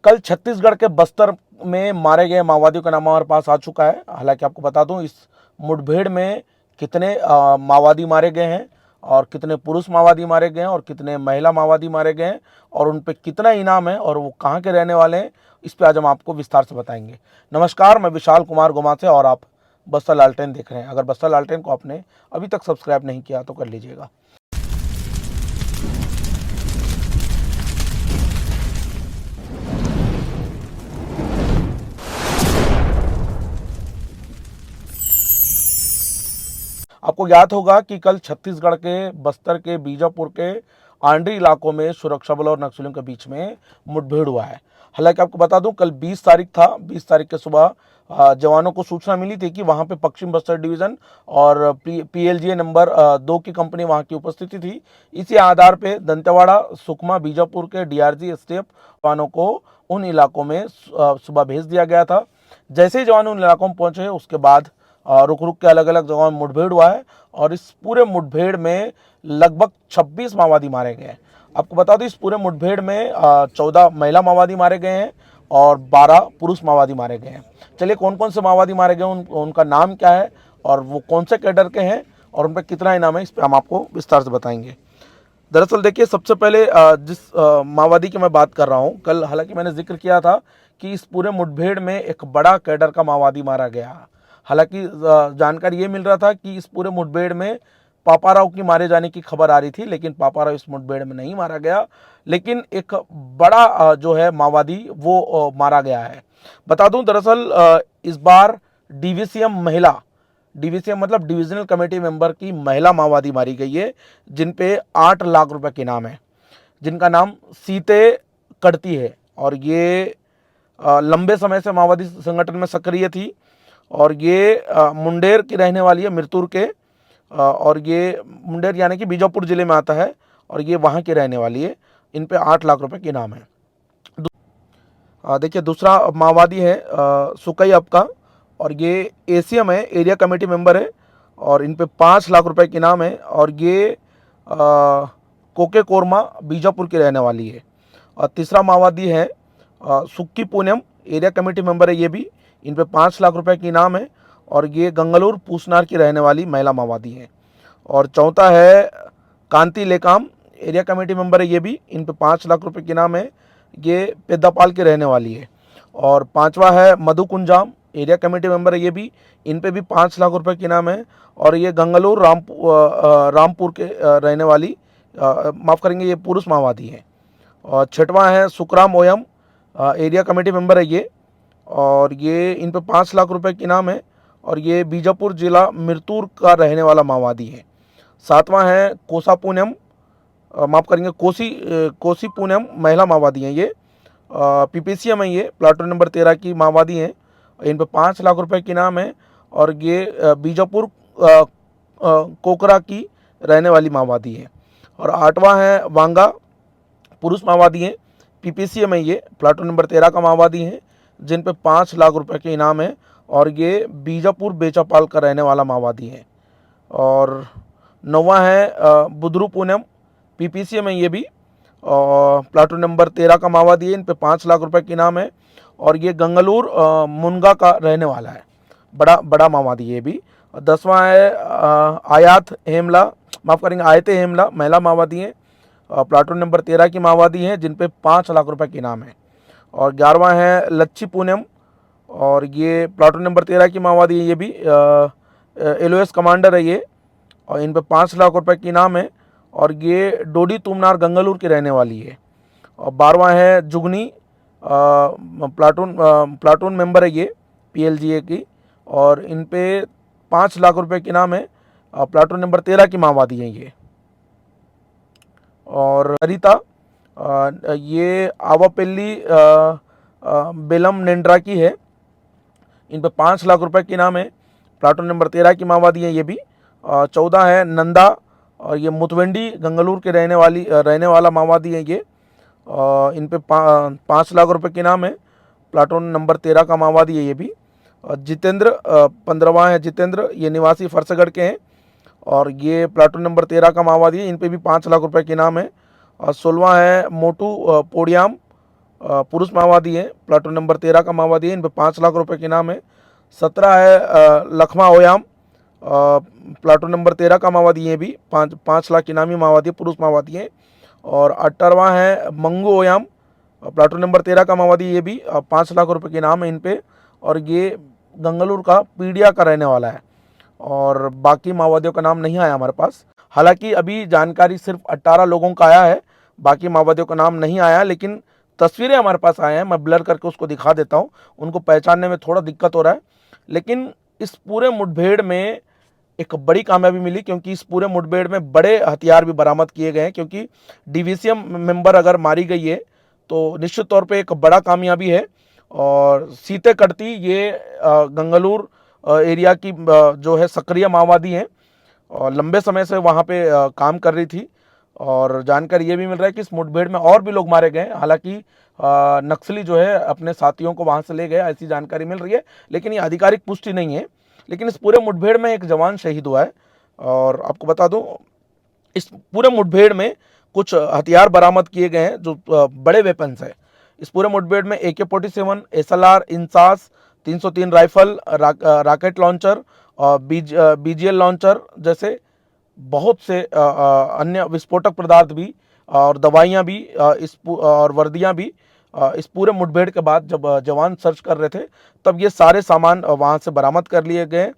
कल छत्तीसगढ़ के बस्तर में मारे गए माओवादियों का नाम हमारे पास आ चुका है। हालांकि आपको बता दूं इस मुठभेड़ में कितने माओवादी मारे गए हैं और कितने पुरुष माओवादी मारे गए हैं और कितने महिला माओवादी मारे गए हैं और उन पे कितना इनाम है और वो कहाँ के रहने वाले हैं, इस पे आज हम आपको विस्तार से बताएंगे। नमस्कार, मैं विशाल कुमार गोमासे और आप बस्तर लालटेन देख रहे हैं। अगर बस्तर लालटेन को आपने अभी तक सब्सक्राइब नहीं किया तो कर लीजिएगा। आपको ज्ञात होगा कि कल छत्तीसगढ़ के बस्तर के बीजापुर के आंड्री इलाकों में सुरक्षा बलों और नक्सलियों के बीच में मुठभेड़ हुआ है। हालांकि आपको बता दूं कल 20 तारीख था। 20 तारीख के सुबह जवानों को सूचना मिली थी कि वहां पे पश्चिम बस्तर डिवीजन और PLGA नंबर 2 की कंपनी वहां की उपस्थिति थी। इसी आधार पे दंतेवाड़ा, सुकमा, बीजापुर के DRG STF जवानों को उन इलाकों में सुबह भेज दिया गया था। जैसे ही जवान उन इलाकों में पहुंचे उसके बाद रुक रुक के अलग अलग जगहों में मुठभेड़ हुआ है और इस पूरे मुठभेड़ में लगभग 26 माओवादी मारे गए हैं। आपको बता दें इस पूरे मुठभेड़ में 14 महिला माओवादी मारे गए हैं और 12 पुरुष माओवादी मारे गए हैं। चलिए कौन कौन से माओवादी मारे गए उनका नाम क्या है और वो कौन से कैडर के हैं और उन पर कितना इनाम है, इस पर हम आपको विस्तार से बताएंगे। दरअसल देखिए, सबसे पहले जिस माओवादी की मैं बात कर रहा हूँ, कल हालांकि मैंने जिक्र किया था कि इस पूरे मुठभेड़ में एक बड़ा कैडर का माओवादी मारा गया। हालांकि जानकारी ये मिल रहा था कि इस पूरे मुठभेड़ में पापाराव की मारे जाने की खबर आ रही थी, लेकिन पापाराव इस मुठभेड़ में नहीं मारा गया, लेकिन एक बड़ा जो है माओवादी वो मारा गया है। बता दूं दरअसल इस बार DVCM मतलब डिविजनल कमेटी मेंबर की महिला माओवादी मारी गई है, जिन पे 8 लाख रुपए के इनाम है, जिनका नाम सीते कड़ती है और ये लंबे समय से माओवादी संगठन में सक्रिय थी और ये मुंडेर की रहने वाली है, मिरतुर के, और ये मुंडेर यानी कि बीजापुर जिले में आता है और ये वहाँ की रहने वाली है। इन पे 8 लाख रुपए के इनाम है। देखिए दूसरा माओवादी है सुकई अपका और ये ACM है, एरिया कमेटी मेंबर है और इन पे 5 लाख रुपए के इनाम है और ये कोके कोरमा बीजापुर की रहने वाली है। और तीसरा माओवादी है सुक्की पूनम, एरिया कमेटी मेंबर है ये भी, इन पे 5 लाख रुपए के इनाम है और ये गंगलूर पूसनार की रहने वाली महिला माओवादी है। और चौथा है कांति लेकाम, एरिया कमेटी मेंबर है ये भी, इन पे 5 लाख रुपए के इनाम है, ये पेद्दापाल की रहने वाली है। और पांचवा है मधु कुंजाम, एरिया कमेटी मेंबर है ये भी, इन पे भी 5 लाख रुपए के इनाम है और ये गंगलूर रामपुर के रहने वाली, माफ़ करेंगे, ये पुरुष माओवादी है। और छठवां है सुखराम ओयम, एरिया कमेटी मेंबर है ये और ये इन पे 5 लाख रुपए के इनाम है और ये बीजापुर जिला मिरतुर का रहने वाला माओवादी है। सातवां है कोसा पूनम, माफ़ करेंगे कोसी पूनम, महिला माओवादी हैं ये, PPCM है, ये प्लाटून नंबर 13 की माओवादी हैं। इन पे 5 लाख रुपए के इनाम है और ये बीजापुर कोकरा की रहने वाली माओवादी है। और आठवां है वांगा, पुरुष माओवादी हैं, PPCM है, ये प्लाटून नंबर 13 का माओवादी है, जिन पे 5 लाख रुपए के इनाम है और ये बीजापुर बेचापाल का रहने वाला माओवादी है। और नौवां है बुदरू पूनम, PPCM है ये भी, और प्लाटून नंबर 13 का माओवादी है, इन पे 5 लाख रुपए के इनाम है और ये गंगलूर मुनगा का रहने वाला है, बड़ा माओवादी ये भी। 10वां है आयात हेमला, माफ़ करेंगे आयते हेमला, महिला माओवादी है, प्लाटून नंबर 13 की माओवादी है, जिन पे 5 लाख रुपए के इनाम है। और 11वां है लच्छी पूनम और ये प्लाटून नंबर 13 की माओवादी है, ये भी LOS कमांडर है ये और इन पे 5 लाख रुपए के इनाम है और ये डोडी तुमनार गंगलूर की रहने वाली है। और 12वां है जुगनी, प्लाटून मेंबर है ये, PLGA की, और इन पे 5 लाख रुपए के इनाम है, प्लाटून नंबर 13 की माओवादी है ये। और हरिता, ये आवापेल्ली बेलम नेंड्रा की है, इन पे 5 लाख रुपए के इनाम है, प्लाटून नंबर 13 की माओवादी है ये भी। 14 है नंदा और ये मुतवेंडी गंगलूर के रहने वाला माओवादी है ये, इन पे 5 लाख रुपए के इनाम है, प्लाटून नंबर 13 का माओवादी है ये भी। जितेंद्र, 15वां है जितेंद्र, ये निवासी फरसगढ़ के हैं और ये प्लाटून नंबर 13 का माओवादी है, इन पे भी 5 लाख रुपए के इनाम है। और 16वां है मोटू पोडियाम पुरुष माओवादी हैं, प्लाटून नंबर 13 का माओवादी है, इन पे 5 लाख रुपए के इनाम है। 17 है लखमा ओयाम, प्लाटून नंबर 13 का माओवादी है, भी 5 लाख इनामी माओवादी, पुरुष माओवादी है। और 18वां है मंगू ओयाम, प्लाटून नंबर 13 का माओवादी, ये भी 5 लाख रुपए के इनाम है इन पे, और ये गंगलूर का पीडिया का रहने वाला है। और बाकी माओवादियों का नाम नहीं आया हमारे पास। हालांकि अभी जानकारी सिर्फ 18 लोगों का आया है, बाकी माओवादियों का नाम नहीं आया, लेकिन तस्वीरें हमारे पास आए हैं, मैं ब्लर करके उसको दिखा देता हूं। उनको पहचानने में थोड़ा दिक्कत हो रहा है, लेकिन इस पूरे मुठभेड़ में एक बड़ी कामयाबी मिली, क्योंकि इस पूरे मुठभेड़ में बड़े हथियार भी बरामद किए गए हैं। क्योंकि डीवीसीएम मेंबर अगर मारी गई है तो निश्चित तौर पे एक बड़ा कामयाबी है। और सीते कड़ती ये गंगलूर एरिया की जो है सक्रिय माओवादी हैं, और लंबे समय से वहाँ पे काम कर रही थी। और जानकारी ये भी मिल रहा है कि इस मुठभेड़ में और भी लोग मारे गए। हालांकि नक्सली जो है अपने साथियों को वहाँ से ले गए, ऐसी जानकारी मिल रही है, लेकिन ये आधिकारिक पुष्टि नहीं है। लेकिन इस पूरे मुठभेड़ में एक जवान शहीद हुआ है। और आपको बता दूं, इस पूरे मुठभेड़ में कुछ हथियार बरामद किए गए हैं जो बड़े वेपन्स है। इस पूरे मुठभेड़ में AK-47, SLR, INSAS, 303 rifle, rocket launcher, BGL launcher जैसे बहुत से अन्य विस्फोटक पदार्थ भी और दवाइयाँ भी और वर्दियाँ भी इस पूरे मुठभेड़ के बाद जब जवान सर्च कर रहे थे तब ये सारे सामान वहाँ से बरामद कर लिए गए।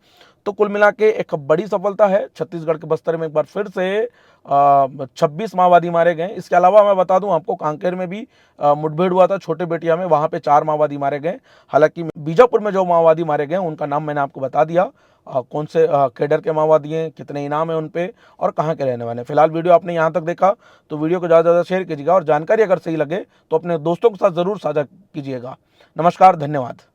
तो कुल मिला के एक बड़ी सफलता है। छत्तीसगढ़ के बस्तर में एक बार फिर से 26 माओवादी मारे गए। इसके अलावा मैं बता दूं आपको, कांकेर में भी मुठभेड़ हुआ था, छोटे बेटिया में, वहाँ पे 4 माओवादी मारे गए। हालांकि बीजापुर में जो माओवादी मारे गए उनका नाम मैंने आपको बता दिया, कौन से कैडर के माओवादी हैं, कितने इनाम है उन पे और कहाँ के रहने वाले हैं। फिलहाल वीडियो आपने यहाँ तक देखा तो वीडियो को ज़्यादा से ज़्यादा शेयर कीजिएगा, और जानकारी अगर सही लगे तो अपने दोस्तों के साथ ज़रूर साझा कीजिएगा। नमस्कार, धन्यवाद।